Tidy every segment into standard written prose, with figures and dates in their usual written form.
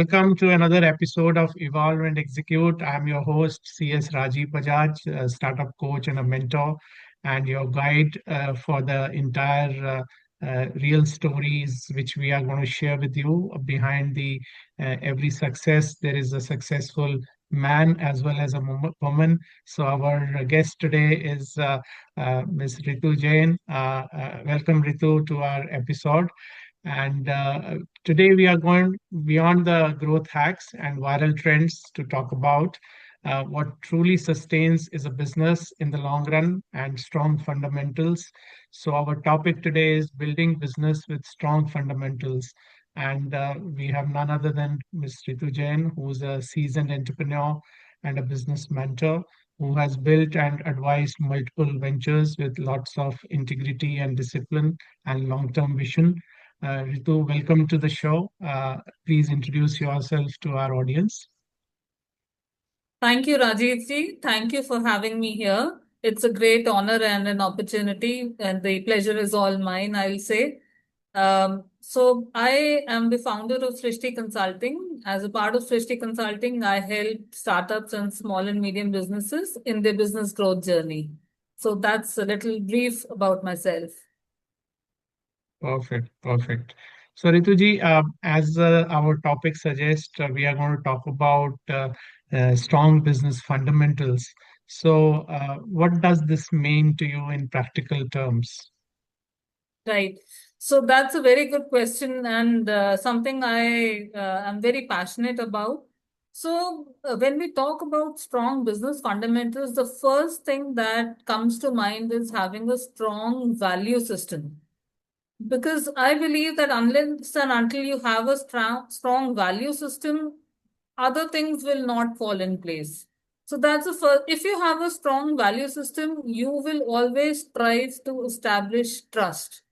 Welcome to another episode of Evolve and Execute. I'm your host, CS Rajiv Bajaj, a startup coach and a mentor, and your guide for the entire real stories which we are going to share with you. Behind the every success, there is a successful man as well as a woman. So our guest today is Ms. Ritu Jain. Welcome, Ritu, to our episode. And today we are going beyond the growth hacks and viral trends to talk about what truly sustains is a business in the long run and strong fundamentals. So our topic today is building business with strong fundamentals. And we have none other than Ms. Ritu Jain, who's a seasoned entrepreneur and a business mentor who has built and advised multiple ventures with lots of integrity and discipline and long-term vision. Ritu, welcome to the show. Please introduce yourself to our audience. Thank you, Rajiv ji. Thank you for having me here. It's a great honor and an opportunity, and the pleasure is all mine, I'll say. So I am the founder of Srishti Consulting. As a part of Srishti Consulting, I help startups and small and medium businesses in their business growth journey. So that's a little brief about myself. Perfect, perfect. So, Rituji, as our topic suggests, we are going to talk about strong business fundamentals. So, what does this mean to you in practical terms? Right. So that's a very good question and something I am very passionate about. So when we talk about strong business fundamentals, the first thing that comes to mind is having a strong value system. Because I believe that unless and until you have a strong value system, other things will not fall in place. So that's the first. If you have a strong value system, you will always strive to establish trust.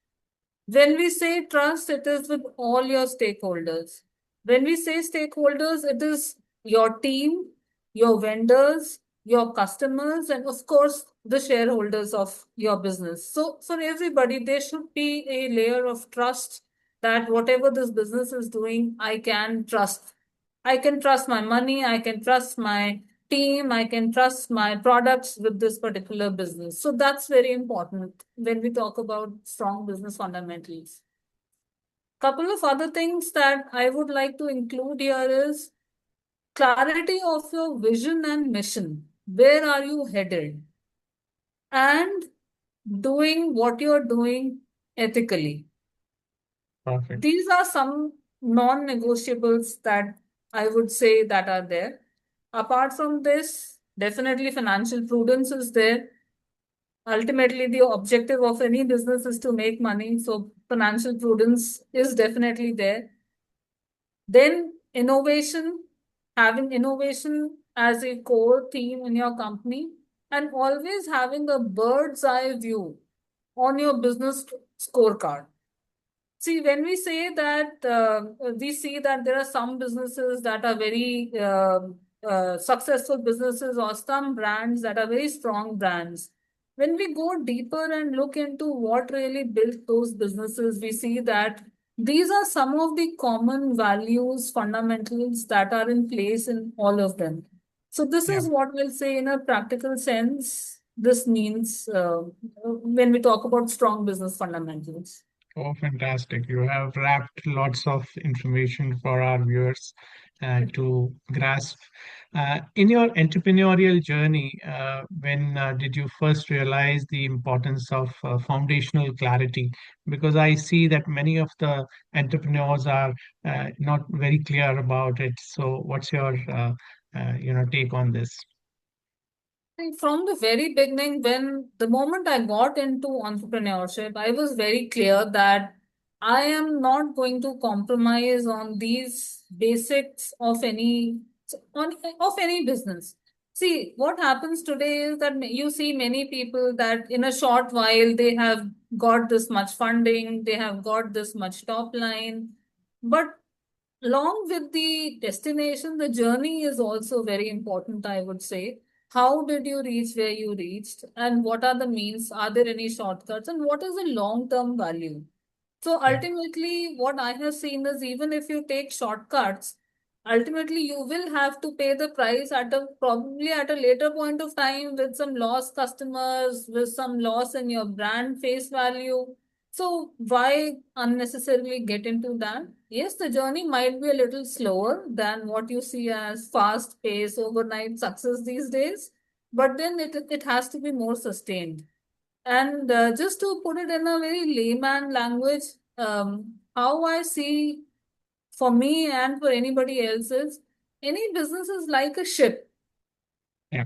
When we say trust, it is with all your stakeholders. When we say stakeholders, it is your team, your vendors, your customers, and of course, the shareholders of your business. So, for everybody, there should be a layer of trust that whatever this business is doing, I can trust. I can trust my money, I can trust my team, I can trust my products with this particular business. So that's very important when we talk about strong business fundamentals. Couple of other things that I would like to include here is clarity of your vision and mission. Where are you headed? And doing what you're doing ethically. Perfect. These are some non-negotiables that I would say that are there. Apart from this, definitely financial prudence is there. Ultimately, the objective of any business is to make money. So financial prudence is definitely there. Then innovation, having innovation as a core theme in your company, and always having a bird's eye view on your business scorecard. See, when we say that, we see that there are some businesses that are very successful businesses or some brands that are very strong brands. When we go deeper and look into what really built those businesses, we see that these are some of the common values, fundamentals that are in place in all of them. So this Yeah. is what we'll say in a practical sense. This means when we talk about strong business fundamentals. Oh, fantastic. You have wrapped lots of information for our viewers to grasp. In your entrepreneurial journey, when did you first realize the importance of foundational clarity? Because I see that many of the entrepreneurs are not very clear about it. So, what's your take on this? From the very beginning, when the moment I got into entrepreneurship, I was very clear that I am not going to compromise on these basics of any business. See, what happens today is that you see many people that in a short while they have got this much funding, they have got this much top line, but along with the destination, the journey is also very important, I would say. How did you reach where you reached? And what are the means? Are there any shortcuts? And what is the long-term value? So Yeah. ultimately, what I have seen is even if you take shortcuts, ultimately you will have to pay the price at a probably at a later point of time with some lost customers, with some loss in your brand face value. So why unnecessarily get into that? Yes, the journey might be a little slower than what you see as fast pace overnight success these days, but then it has to be more sustained. And just to put it in a very layman language, how I see for me and for anybody else is any business is like a ship, Yeah.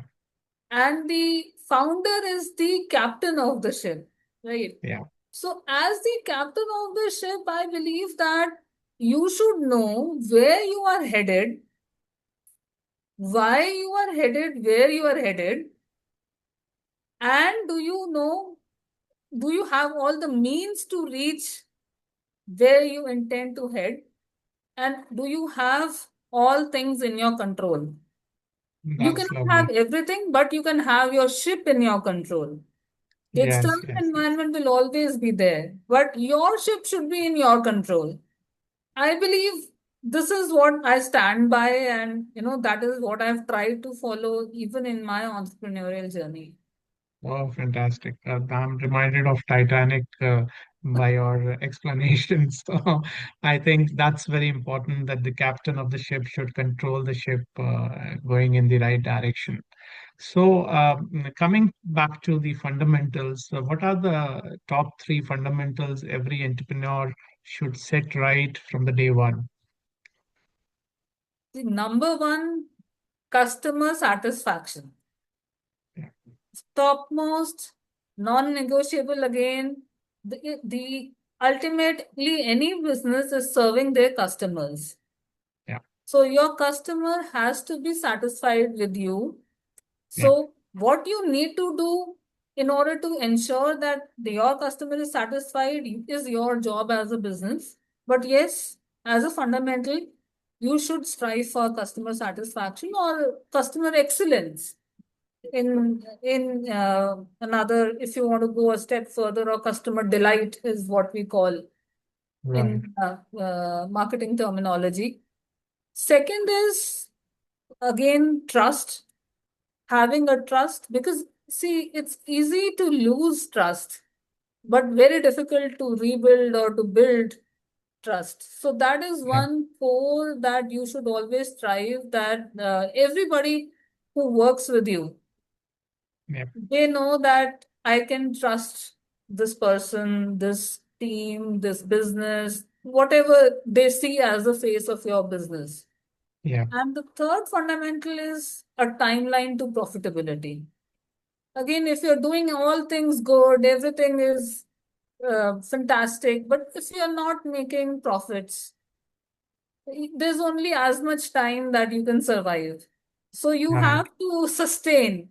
and the founder is the captain of the ship, right? Yeah. So, as the captain of the ship, I believe that you should know where you are headed, why you are headed, where you are headed, and do you have all the means to reach where you intend to head, and do you have all things in your control? You That's cannot have lovely. everything, but you can have your ship in your control. The Yes. external Yes. Yes. environment will always be there, but your ship should be in your control. I believe this is what I stand by, and that is what I've tried to follow even in my entrepreneurial journey. Oh, fantastic. I'm reminded of Titanic by your explanations. So I think that's very important that the captain of the ship should control the ship going in the right direction. So, coming back to the fundamentals, what are the top three fundamentals every entrepreneur should set right from the day one? The number one, customer satisfaction. Yeah, Topmost, non-negotiable again. The ultimately any business is serving their customers. yeah, So your customer has to be satisfied with you. yeah, So what you need to do in order to ensure that your customer is satisfied is your job as a business. But yes, as a fundamental, you should strive for customer satisfaction or customer excellence. In another, if you want to go a step further, or customer delight is what we call right. in marketing terminology. Second is again trust, having a trust, because see, it's easy to lose trust, but very difficult to rebuild or to build trust. So that is Yeah, one core that you should always strive, that everybody who works with you, yeah, they know that I can trust this person, this team, this business, whatever they see as the face of your business. yeah, And the third fundamental is a timeline to profitability. Again, if you're doing all things good, everything is fantastic, but if you're not making profits, there's only as much time that you can survive. So you right. have to sustain,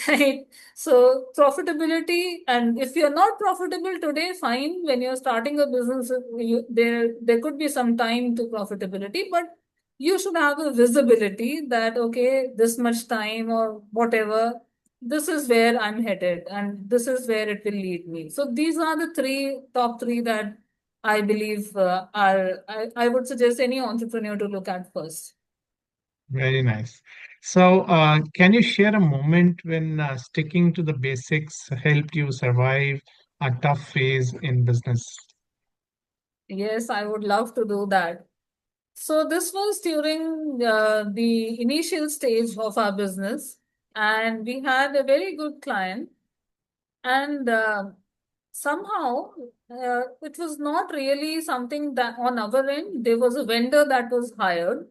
right? So profitability, and if you're not profitable today, fine. When you're starting a business, there could be some time to profitability, but you should have a visibility that okay, this much time or whatever, this is where I'm headed, and this is where it will lead me. So these are the top three that I believe I would suggest any entrepreneur to look at first. Very nice. So, can you share a moment when sticking to the basics helped you survive a tough phase in business? Yes, I would love to do that. So this was during the initial stage of our business, and we had a very good client, and somehow it was not really something that on our end. There was a vendor that was hired,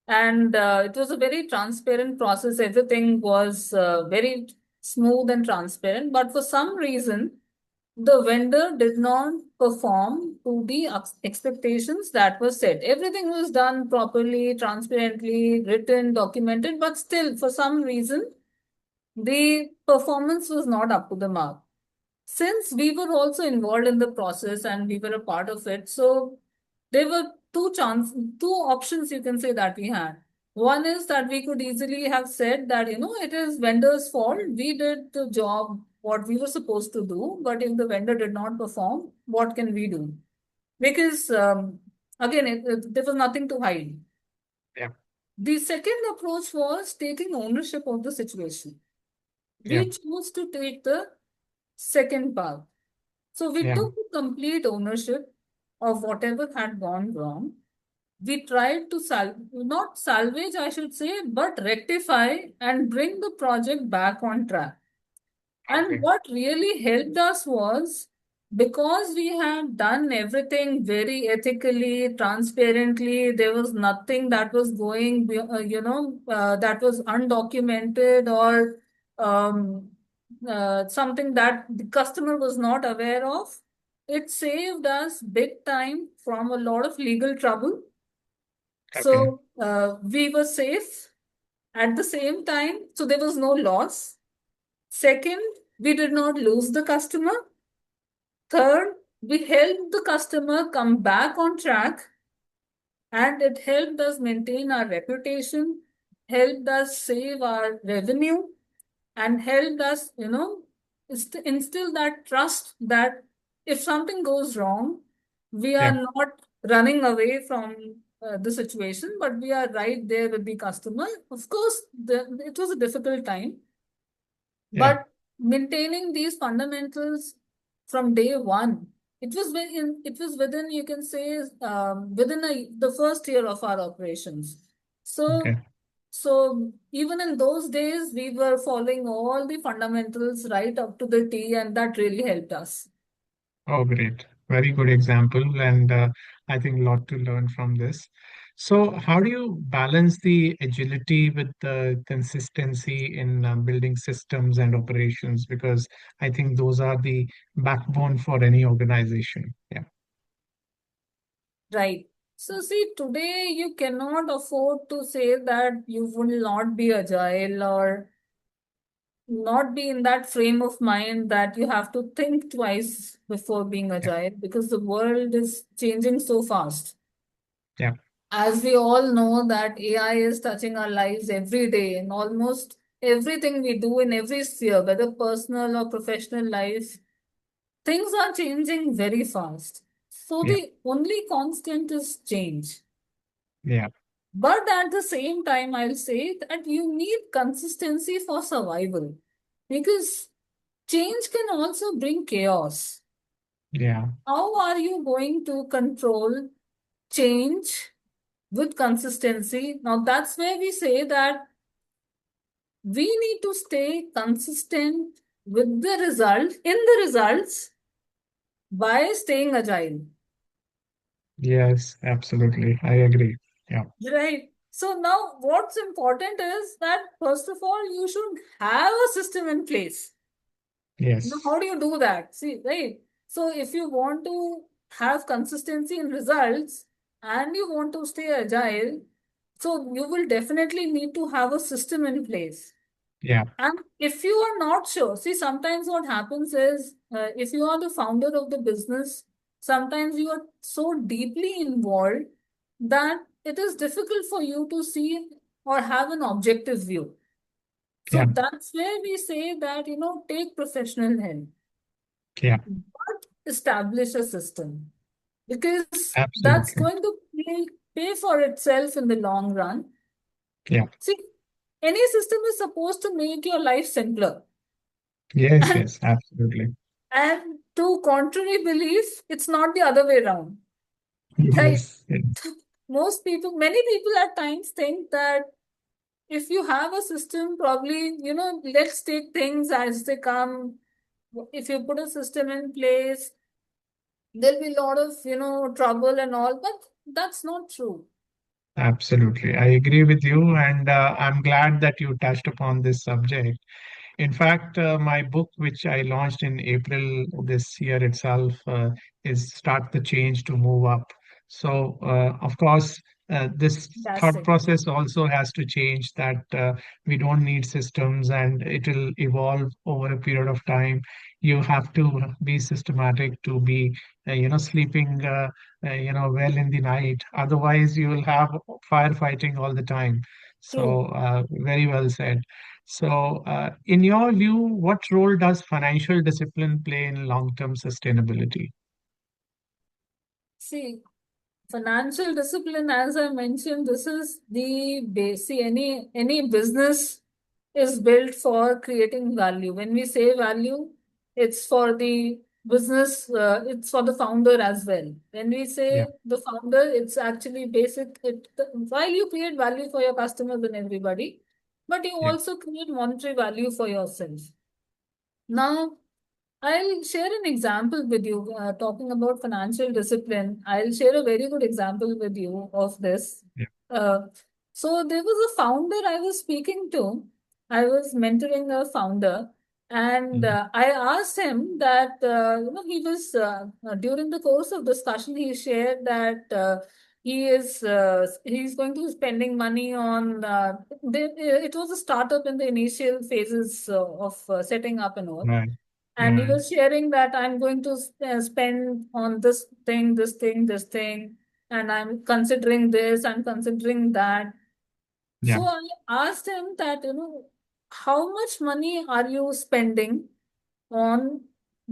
and it was a very transparent process. Everything was very smooth and transparent, but for some reason the vendor did not perform to the expectations that were set. Everything was done properly, transparently, written, documented, but still for some reason the performance was not up to the mark. Since we were also involved in the process and we were a part of it, so there were two options you can say that we had. One is that we could easily have said that it is vendor's fault. We did the job what we were supposed to do, but if the vendor did not perform, what can we do? Because again, there was nothing to hide. Yeah. The second approach was taking ownership of the situation. Yeah. We chose to take the second path. So we Yeah. took the complete ownership of whatever had gone wrong. We tried to not salvage, I should say, but rectify and bring the project back on track. And Okay. what really helped us was because we had done everything very ethically, transparently, there was nothing that was going, that was undocumented or something that the customer was not aware of. It saved us big time from a lot of legal trouble. Okay. So we were safe at the same time, so there was no loss. Second, we did not lose the customer. Third, we helped the customer come back on track and it helped us maintain our reputation, helped us save our revenue, and helped us, instill that trust that if something goes wrong, we are Yeah. not running away from the situation, but we are right there with the customer. Of course, it was a difficult time. Yeah. But maintaining these fundamentals from day one, it was within, you can say, within the first year of our operations. So Okay. so even in those days, we were following all the fundamentals right up to the T, and that really helped us. Oh, great. Very good example. And I think a lot to learn from this. So, how do you balance the agility with the consistency in building systems and operations? Because I think those are the backbone for any organization. Yeah. Right. So see, today you cannot afford to say that you will not be agile or not be in that frame of mind that you have to think twice before being Yeah. agile because the world is changing so fast. Yeah. As we all know that AI is touching our lives every day and almost everything we do in every sphere, whether personal or professional life, things are changing very fast. So Yeah. the only constant is change. Yeah. But at the same time, I'll say that you need consistency for survival because change can also bring chaos. Yeah. How are you going to control change with consistency? Now, that's where we say that we need to stay consistent with the result, in the results, by staying agile. Yes, absolutely. I agree. Yeah. Right. So, now what's important is that, first of all, you should have a system in place. Now, Yes. how do you do that? See, right. So, if you want to have consistency in results and you want to stay agile, so you will definitely need to have a system in place. Yeah. And if you are not sure, see, sometimes what happens is if you are the founder of the business, sometimes you are so deeply involved that it is difficult for you to see or have an objective view. Yeah. So that's where we say that, take professional help, Yeah. but establish a system because that's Absolutely. going to pay for itself in the long run. Yeah. See, any system is supposed to make your life simpler. Yes. Yes. Absolutely. And to contrary belief, it's not the other way around, right? Yes. Yes. Many people at times think that if you have a system, probably, let's take things as they come. If you put a system in place, there'll be a lot of, trouble and all, but that's not true. Absolutely. I agree with you. And I'm glad that you touched upon this subject. In fact, my book, which I launched in April this year itself, is Start the Change to Move Up. So, of course, this thought Fantastic. process also has to change that we don't need systems and it will evolve over a period of time. You have to be systematic to be, sleeping, well in the night. Otherwise, you will have firefighting all the time. True. So, very well said. So, in your view, what role does financial discipline play in long-term sustainability? See, Financial discipline, as I mentioned, this is the base. See, any business is built for creating value. When we say value, it's for the business, it's for the founder as well. When we Yeah. say the founder, it's actually basic. While you create value for your customers and everybody, but you Yeah. also create monetary value for yourself. Now, I'll share an example with you. Talking about financial discipline, I'll share a very good example with you of this. Yeah. Uh, so there was a founder I was speaking to. I was mentoring a founder, and Mhm. I asked him that he was during the course of discussion he shared that he's going to be spending money on. It was a startup in the initial phases of setting up and all, Right. and he Right. was sharing that I'm going to spend on this thing, this thing, this thing, and I'm considering this, I'm considering that. Yeah. So I asked him that, how much money are you spending on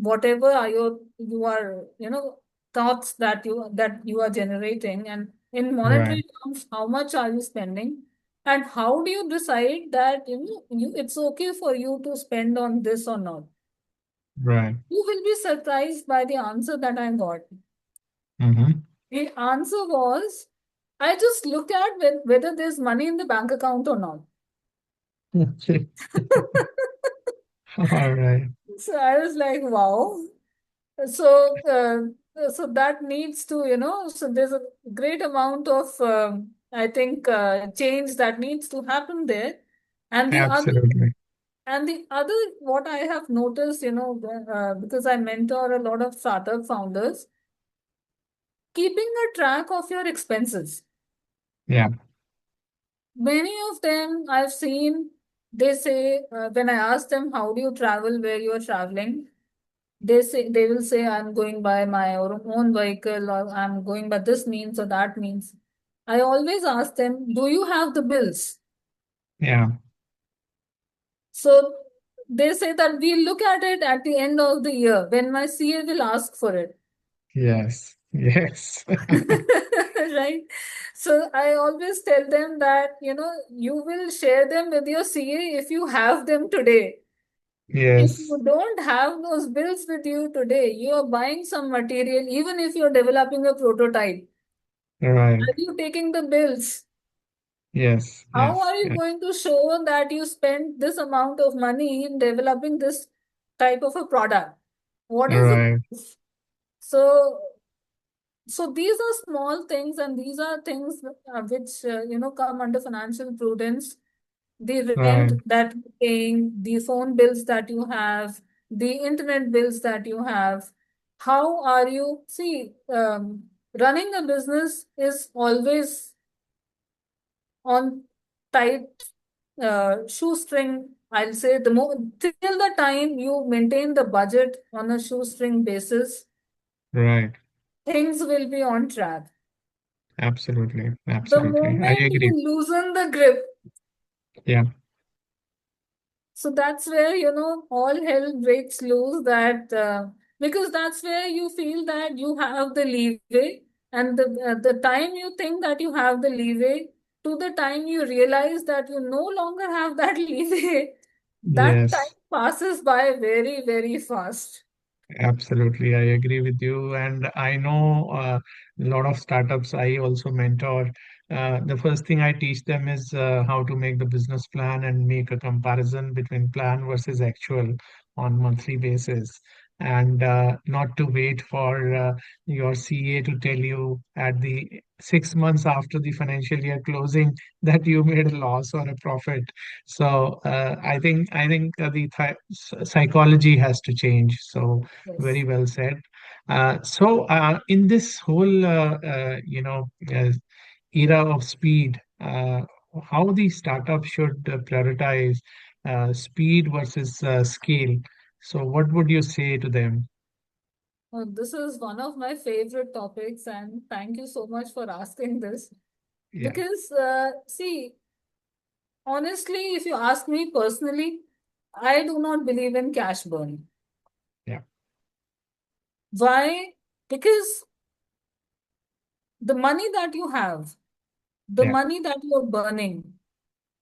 whatever you are, thoughts that you are generating, and in Right. monetary terms, how much are you spending? And how do you decide that it's okay for you to spend on this or not? Right. You will be surprised by the answer that I got. Mm-hmm. The answer was, I just look at whether there's money in the bank account or not. Okay. All right. So I was like, wow. So, so that needs to, so there's a great amount of, I think, change that needs to happen there. And the other, Absolutely. what I have noticed, because I mentor a lot of startup founders, keeping a track of your expenses. Yeah. Many of them I've seen, they say, when I ask them, how do you travel where you are traveling? They will say, I'm going by my own vehicle, or I'm going by this means or that means. I always ask them, do you have the bills? Yeah. So they say that we'll look at it at the end of the year when my CA will ask for it. Yes. Yes. Right? So I always tell them that, you will share them with your CA if you have them today. If Yes. you don't have those bills with you today, you are buying some material, even if you're developing a prototype. Right. Are you taking the bills? Yes. How Yes. are you Yes. going to show that you spent this amount of money in developing this type of a product? What is the Right. proof? So, so these are small things, and these are things which come under financial prudence. The rent Right. that you're paying, the phone bills that you have, the internet bills that you have. How are you? See, running a business is always on tight shoestring. I'll say till the time you maintain the budget on a shoestring basis, Right. things will be on track. Absolutely. The Absolutely. I moment agree. you loosen the grip, Yeah. so that's where, all hell breaks loose, that because that's where you feel that you have the leeway, and the time you think that you have the leeway to the time you realize that you no longer have that leeway, that time Yes. passes by very, very fast. Absolutely, I agree with you. And I know a lot of startups I also mentor. The first thing I teach them is how to make the business plan and make a comparison between plan versus actual on monthly basis. And not to wait for your CA to tell you at the 6 months after the financial year closing that you made a loss or a profit. So I think the psychology has to change. So very Yes. well said. In this whole, era of speed, how the startup should prioritize speed versus scale. So, what would you say to them? This is one of my favorite topics, and thank you so much for asking this. Yeah, Because, see, honestly, if you ask me personally, I do not believe in cash burn. yeah, Why? Because the money that you have, the Yeah. money that you're burning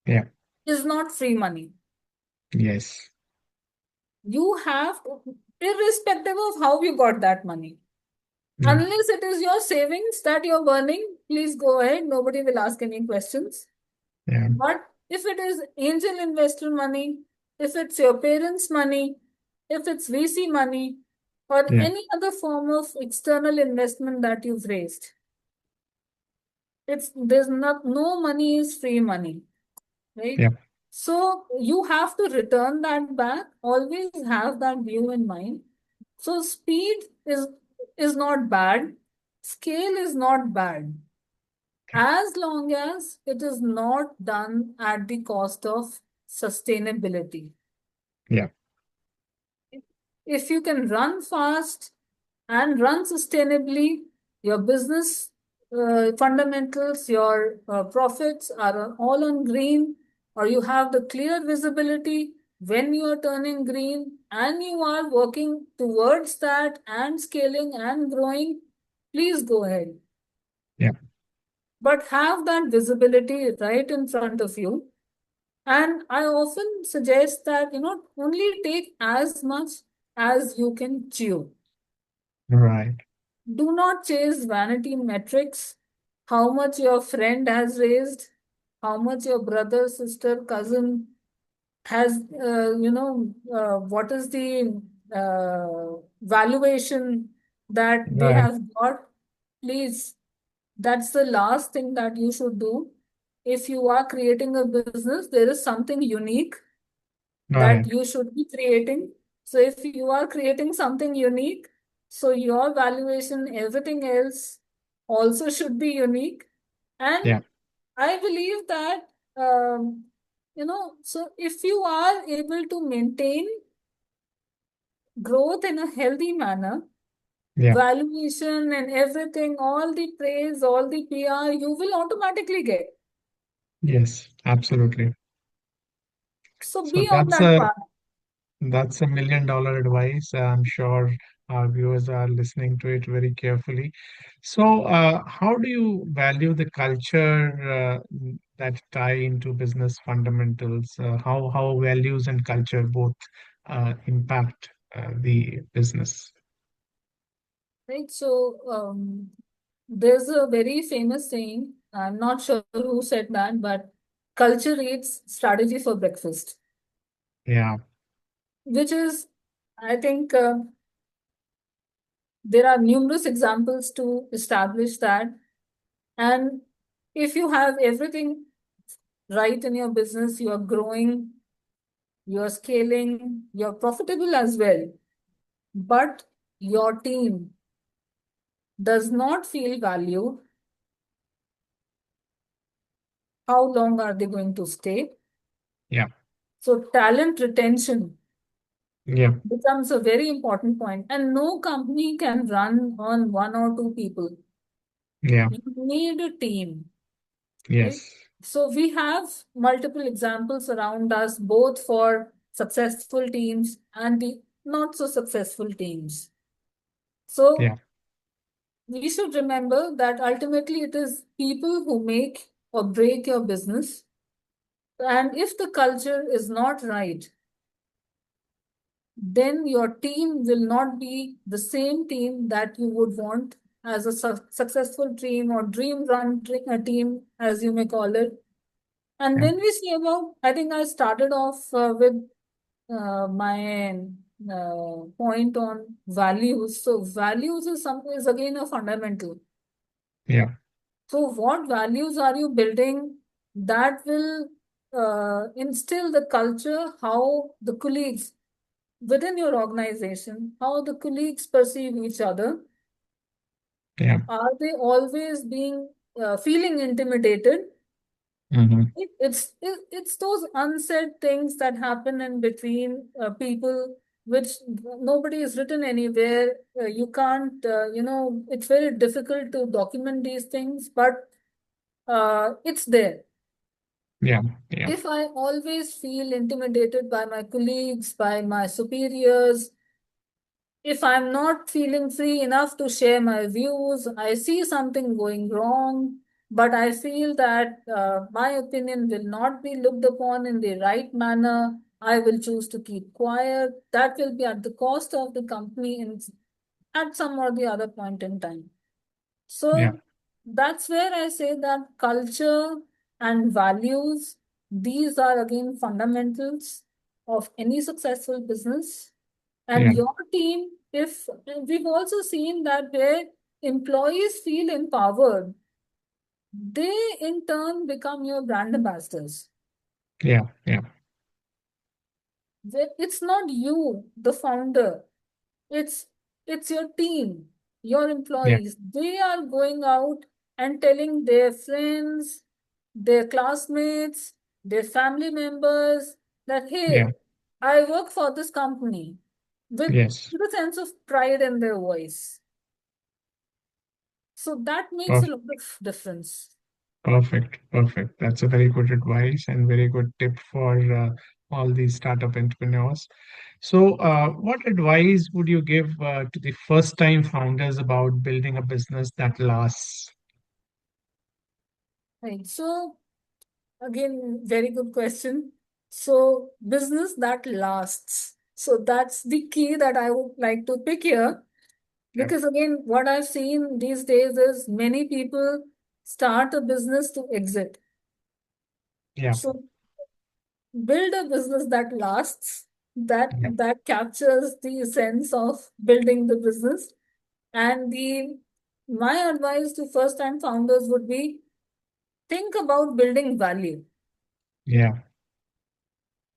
Yeah. is not free money. Yes. You have to, irrespective of how you got that money. Yeah. Unless it is your savings that you're burning, please go ahead. Nobody will ask any questions. Yeah. But if it is angel investor money, if it's your parents' money, if it's VC money, or Yeah. any other form of external investment that you've raised, it's there's not no money is free money, right? Yeah. So you have to return that back. Always have that view in mind. So speed is not bad. Scale is not bad. As long as it is not done at the cost of sustainability. Yeah. If you can run fast and run sustainably, your business fundamentals, your profits are all on green, or you have the clear visibility when you are turning green and you are working towards that and scaling and growing, please go ahead. Yeah. But have that visibility right in front of you. And I often suggest that, only take as much as you can chew. Right. Do not chase vanity metrics, how much your friend has raised, how much your brother, sister, cousin has, what is the valuation that they Right. have got. Please, that's the last thing that you should do. If you are creating a business, there is something unique that Right. you should be creating. So if you are creating something unique, so your valuation, everything else also should be unique. And Yeah. I believe that, so if you are able to maintain growth in a healthy manner, Yeah. valuation and everything, all the praise, all the PR, you will automatically get. Yes. Absolutely. So So be on that path. that's $1 million advice. I'm sure our viewers are listening to it very carefully. So, how do you value the culture that tie into business fundamentals? How values and culture both impact the business? Right. So there's a very famous saying, I'm not sure who said that, but culture eats strategy for breakfast, Yeah. which is, I think, there are numerous examples to establish that. And if you have everything right in your business, you are growing, you're scaling, you're profitable as well, but your team does not feel valued, how long are they going to stay? Yeah. So, talent retention Yeah. becomes a very important point, and no company can run on one or two people. Yeah. You need a team, right? Yes. So, we have multiple examples around us, both for successful teams and the not so successful teams. So, Yeah. we should remember that ultimately it is people who make or break your business. And if the culture is not right, then your team will not be the same team that you would want as a successful team or dream run team, as you may call it. And Yeah. when we say about, I think I started off with my point on values. So values is something is again a fundamental. Yeah. So what values are you building that will instill the culture, how the colleagues within your organization, how the colleagues perceive each other. Yeah. Are they always being feeling intimidated? Hmm. It's those unsaid things that happen in between people, which nobody is written anywhere. You can't, it's very difficult to document these things, but it's there. Yeah. Yeah. If I always feel intimidated by my colleagues, by my superiors, If I'm not feeling free enough to share my views, I see something going wrong, but I feel that my opinion will not be looked upon in the right manner, I will choose to keep quiet. That will be at the cost of the company at some or the other point in time. Yeah, So that's where I say that culture and values, these are again fundamentals of any successful business. And yeah, your team, if we've also seen that where employees feel empowered, they in turn become your brand ambassadors. yeah, yeah, It's not you, the founder. It's it's your team, your yeah, employees. They are going out and telling their friends, their classmates, their family members that yeah, hey, I work for this company yes. with a sense of pride in their voice. So that makes a Perf- lot of difference. Perfect, perfect. That's a very good advice and very good tip for all these startup entrepreneurs. So, what advice would you give to the first-time founders about building a business that lasts? Right. So again, very good question. So business that lasts. So that's the key that I would like to pick here. Yeah, Because again, what I've seen these days is many people start a business to exit. yeah, So build a business that lasts, yeah, that captures the sense of building the business. And the my advice to first time founders would be think about building value. yeah,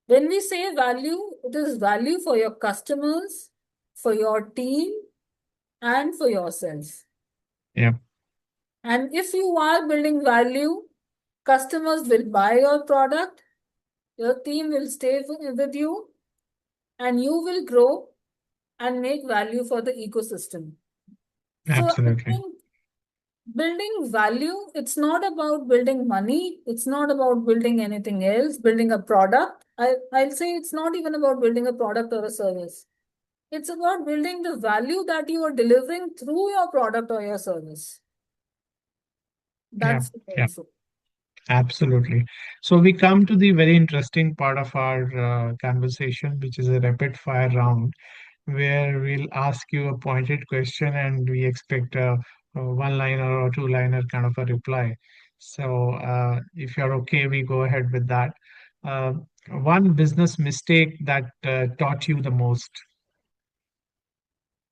When we say value, it is value for your customers, for your team, and for yourself. yeah, And if you are building value, customers will buy your product, your team will stay with you, and you will grow and make value for the ecosystem. So I absolutely. think building value, it's not about building money, it's not about building anything else, building a product. I'll say it's not even about building a product or a service. It's about building the value that you are delivering through your product or your service. Yeah, That's it yeah. also. Absolutely. So we come to the very interesting part of our conversation, which is a rapid fire round, where we'll ask you a pointed question and we expect a one-liner or two-liner kind of a reply. So if you're okay, we go ahead with that. Uh, One business mistake that taught you the most.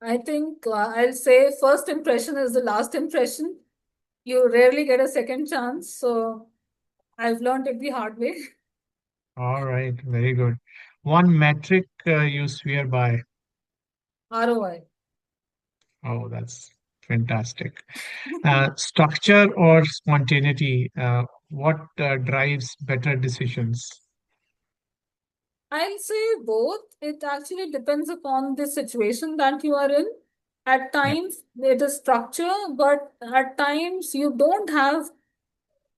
I think I'll say first impression is the last impression. You rarely get a second chance. So I've learned it the hard way. All right, very good. One metric you swear by. ROI. Oh, that's fantastic. Structure or spontaneity? What drives better decisions? I'll say both. It actually depends upon the situation that you are in. At Yeah, times, it is structure, but at times, you don't have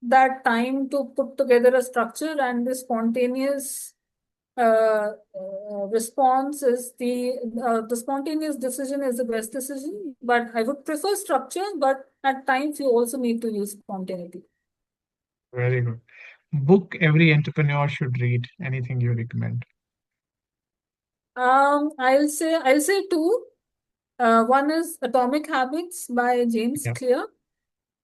that time to put together a structure, and the spontaneous response is the spontaneous decision is the best decision. But I would prefer structure, but at times, you also need to use spontaneity. very good. Book every entrepreneur should read. Anything you recommend? I'll say two. One is Atomic Habits by James Yeah, Clear,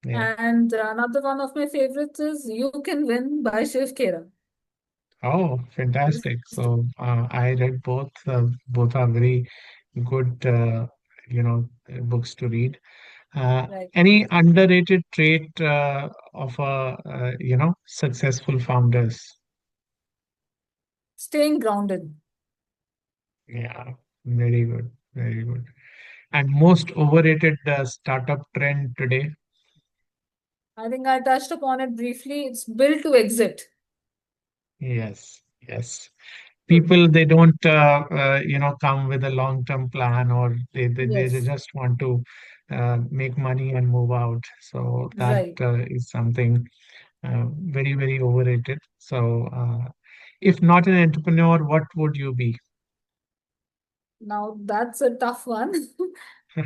yeah. and another one of my favorites is You Can Win by Shiv Khera. Oh, fantastic. So I read both. Both are very good, books to read. Right. Any underrated trait of successful founders? Staying grounded. Yeah, very good, very good. And most overrated startup trend today? I think I touched upon it briefly. It's built to exit. Yes, yes. So, People, they don't come with a long-term plan, or they yes, just want to make money and move out. So that right. is something very, very overrated. So if not an entrepreneur, what would you be? Now that's a tough one.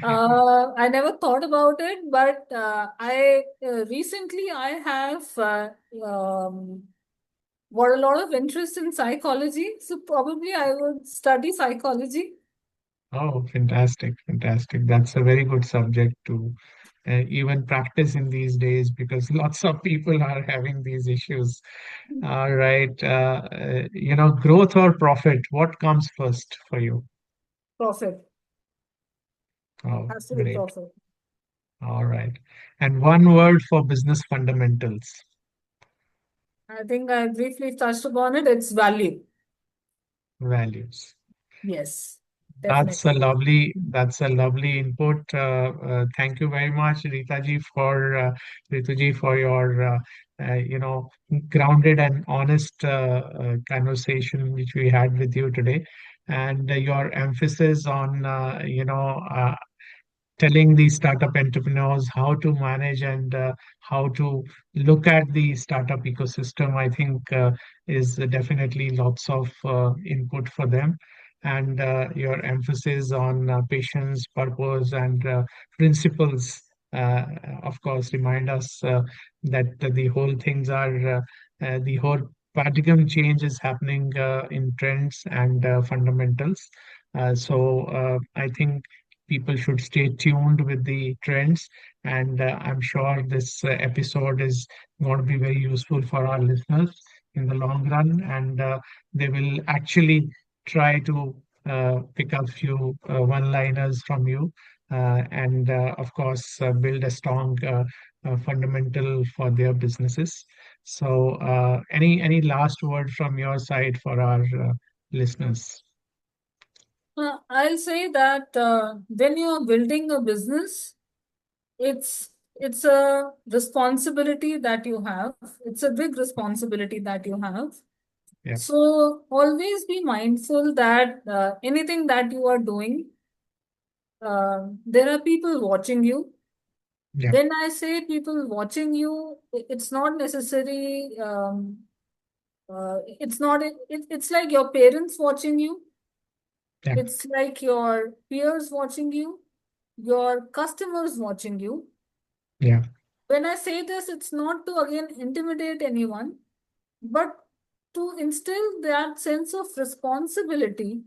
I never thought about it, but I recently I have um, got a lot of interest in psychology, so probably I would study psychology. Oh, fantastic, fantastic. That's a very good subject to even practice in these days because lots of people are having these issues. All right. Growth or profit, what comes first for you? Profit, Oh, has to be great. profit. All right. And one word for business fundamentals, I think I briefly touched upon it. It's value. values. Yes, That's a definitely. lovely input. Thank you very much, Ritu ji, for your grounded and honest conversation which we had with you today, and your emphasis on telling the startup entrepreneurs how to manage and how to look at the startup ecosystem, I think is definitely lots of input for them. And your emphasis on patience, purpose, and principles, uh, of course, remind us that the whole things are, the whole paradigm change is happening in trends and fundamentals. So I think people should stay tuned with the trends. And I'm sure this episode is going to be very useful for our listeners in the long run. And they will actually try to pick up few one-liners from you. And of course, build a strong fundamental for their businesses. So, any last word from your side for our listeners? I'll say that when you are building a business, it's a responsibility that you have. It's a big responsibility that you have. Yeah, So always be mindful that anything that you are doing, there are people watching you. yeah, When I say people watching you, it's not necessary. It's not. It's like your parents watching you. yeah, It's like your peers watching you, your customers watching you. yeah, When I say this, it's not to again intimidate anyone, but to instill that sense of responsibility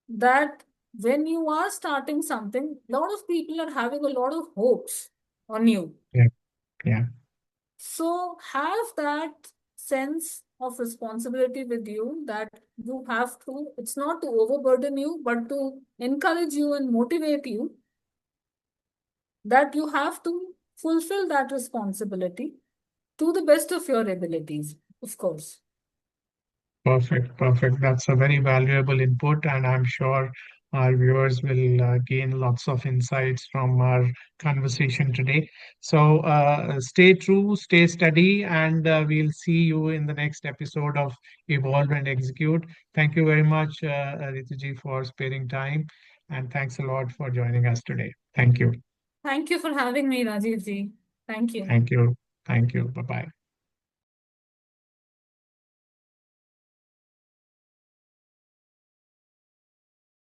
that when you are starting something, a lot of people are having a lot of hopes on you. yeah, yeah. So have that sense of responsibility with you that you have to, it's not to overburden you, but to encourage you and motivate you that you have to fulfill that responsibility to the best of your abilities, of course. Perfect, perfect. That's a very valuable input, and I'm sure our viewers will gain lots of insights from our conversation today. So stay true, stay steady, and we'll see you in the next episode of Evolve and Execute. Thank you very much, Rituji, for sparing time, and thanks a lot for joining us today. Thank you. Thank you for having me, Rajiv ji. Thank you. Thank you. Thank you. Bye bye.